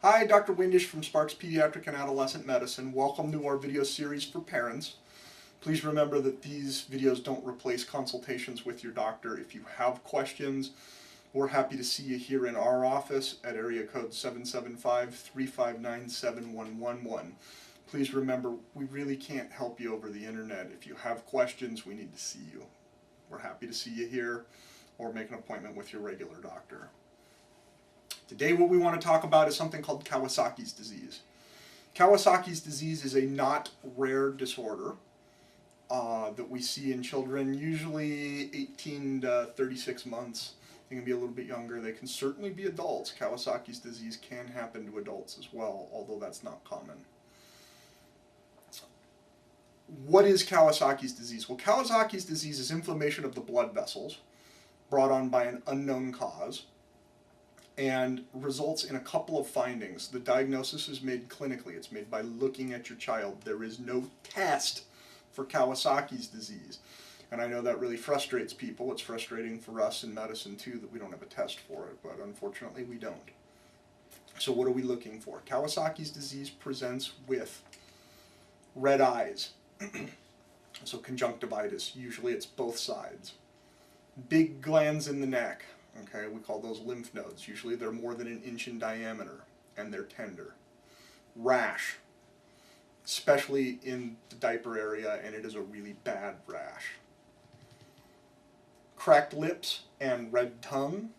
Hi, Dr. Windisch from Sparks Pediatric and Adolescent Medicine. Welcome to our video series for parents. Please remember that these videos don't replace consultations with your doctor. If you have questions, we're happy to see you here in our office at area code 775-359-7111. Please remember, we really can't help you over the internet. If you have questions, we need to see you. We're happy to see you here or make an appointment with your regular doctor. Today what we want to talk about is something called Kawasaki's disease. Kawasaki's disease is a not rare disorder that we see in children, usually 18 to 36 months. They can be a little bit younger. They can certainly be adults. Kawasaki's disease can happen to adults as well, although that's not common. What is Kawasaki's disease? Well, Kawasaki's disease is inflammation of the blood vessels brought on by an unknown cause, and results in a couple of findings. The diagnosis is made clinically. It's made by looking at your child. There is no test for Kawasaki's disease. And I know that really frustrates people. It's frustrating for us in medicine too that we don't have a test for it, but unfortunately we don't. So what are we looking for? Kawasaki's disease presents with red eyes. So conjunctivitis, usually it's both sides. Big glands in the neck. Okay, we call those lymph nodes. Usually they're more than an inch in diameter and they're tender. Rash, especially in the diaper area, and it is a really bad rash. Cracked lips and red tongue,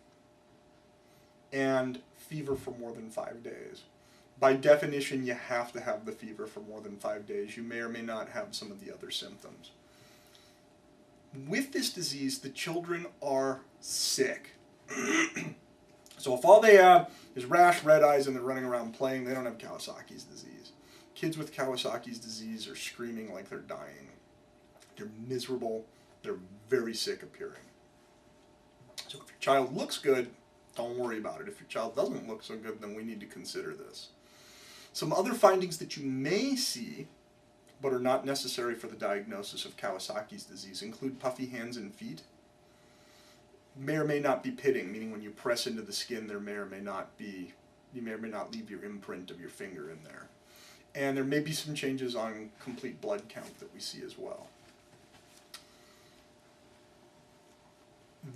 and fever for more than 5 days. By definition, you have to have the fever for more than 5 days. You may or may not have some of the other symptoms. With this disease, the children are sick. So if all they have is rash, red eyes, and they're running around playing, they don't have Kawasaki's disease. Kids with Kawasaki's disease are screaming like they're dying. They're miserable. They're very sick appearing. So if your child looks good, don't worry about it. If your child doesn't look so good, then we need to consider this. Some other findings that you may see, but are not necessary for the diagnosis of Kawasaki's disease, include puffy hands and feet. May or may not be pitting, meaning when you press into the skin, you may or may not leave your imprint of your finger in there. And there may be some changes on complete blood count that we see as well.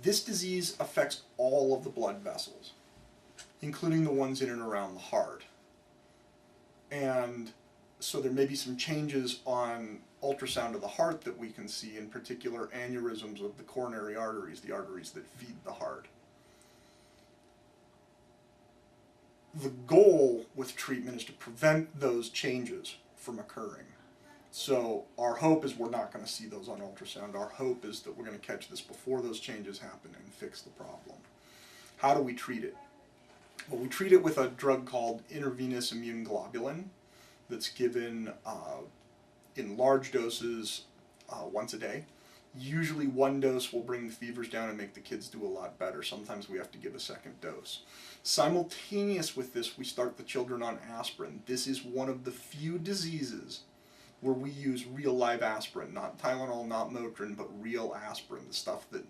This disease affects all of the blood vessels, including the ones in and around the heart. And so there may be some changes on ultrasound of the heart that we can see, in particular aneurysms of the coronary arteries, the arteries that feed the heart. The goal with treatment is to prevent those changes from occurring. So our hope is we're not going to see those on ultrasound. Our hope is that we're going to catch this before those changes happen and fix the problem. How do we treat it? Well, we treat it with a drug called intravenous immune globulin that's given in large doses once a day. Usually one dose will bring the fevers down and make the kids do a lot better. Sometimes we have to give a second dose. Simultaneous with this, we start the children on aspirin. This is one of the few diseases where we use real live aspirin, not Tylenol, not Motrin, but real aspirin, the stuff that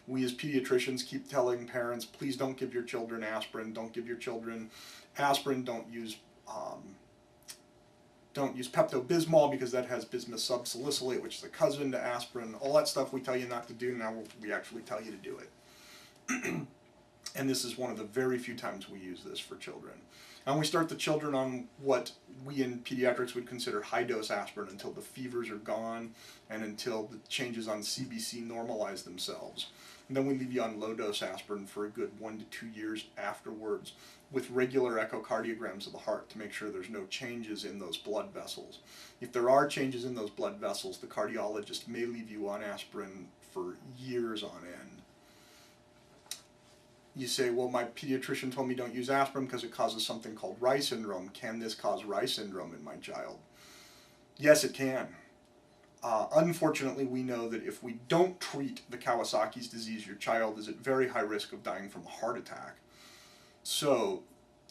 we as pediatricians keep telling parents, please don't give your children aspirin, don't give your children aspirin, don't use Pepto-Bismol because that has bismuth subsalicylate, which is a cousin to aspirin. All that stuff we tell you not to do, now we actually tell you to do it. And this is one of the very few times we use this for children. And we start the children on what we in pediatrics would consider high-dose aspirin until the fevers are gone and until the changes on CBC normalize themselves. And then we leave you on low-dose aspirin for a good 1 to 2 years afterwards with regular echocardiograms of the heart to make sure there's no changes in those blood vessels. If there are changes in those blood vessels, the cardiologist may leave you on aspirin for years on end. You say, well, my pediatrician told me don't use aspirin because it causes something called Rye syndrome. Can this cause Rye syndrome in my child? Yes, it can. Unfortunately, we know that if we don't treat the Kawasaki's disease, your child is at very high risk of dying from a heart attack. So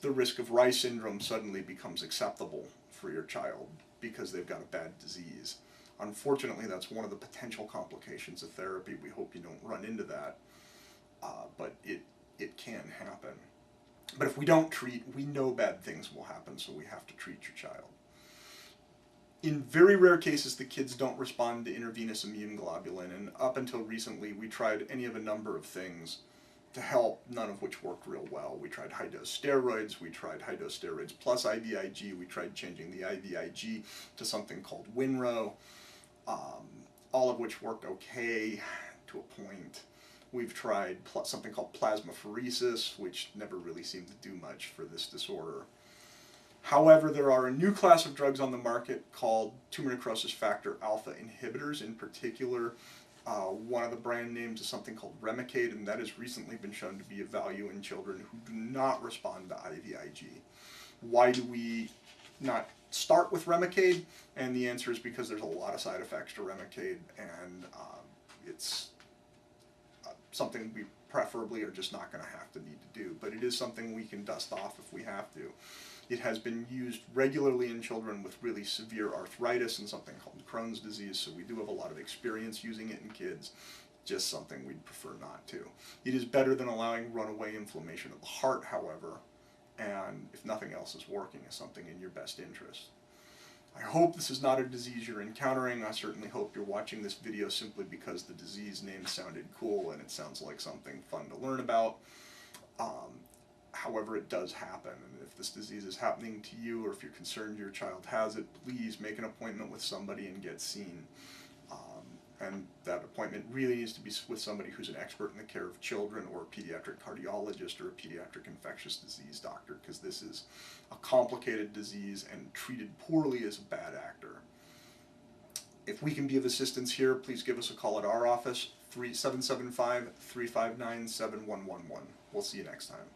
the risk of Rye syndrome suddenly becomes acceptable for your child because they've got a bad disease. Unfortunately, that's one of the potential complications of therapy. We hope you don't run into that, but it can happen. But if we don't treat, we know bad things will happen, so we have to treat your child. In very rare cases, the kids don't respond to intravenous immune globulin, and up until recently, we tried any of a number of things to help, none of which worked real well. We tried high-dose steroids, we tried high-dose steroids plus IVIG, we tried changing the IVIG to something called Winro, all of which worked okay to a point. We've tried something called plasmapheresis, which never really seemed to do much for this disorder. However, there are a new class of drugs on the market called tumor necrosis factor alpha inhibitors. In particular, one of the brand names is something called Remicade, and that has recently been shown to be of value in children who do not respond to IVIG. Why do we not start with Remicade? And the answer is because there's a lot of side effects to Remicade, and it's something we preferably are just not going to have to need to do. But it is something we can dust off if we have to. It has been used regularly in children with really severe arthritis and something called Crohn's disease, so we do have a lot of experience using it in kids, just something we'd prefer not to. It is better than allowing runaway inflammation of the heart, however, and if nothing else is working, is something in your best interest. I hope this is not a disease you're encountering. I certainly hope you're watching this video simply because the disease name sounded cool and it sounds like something fun to learn about. However, it does happen, and if this disease is happening to you, or if you're concerned your child has it, please make an appointment with somebody and get seen. And that appointment really needs to be with somebody who's an expert in the care of children, or a pediatric cardiologist, or a pediatric infectious disease doctor, because this is a complicated disease and treated poorly is a bad actor. If we can be of assistance here, please give us a call at our office, 775-359-7111. We'll see you next time.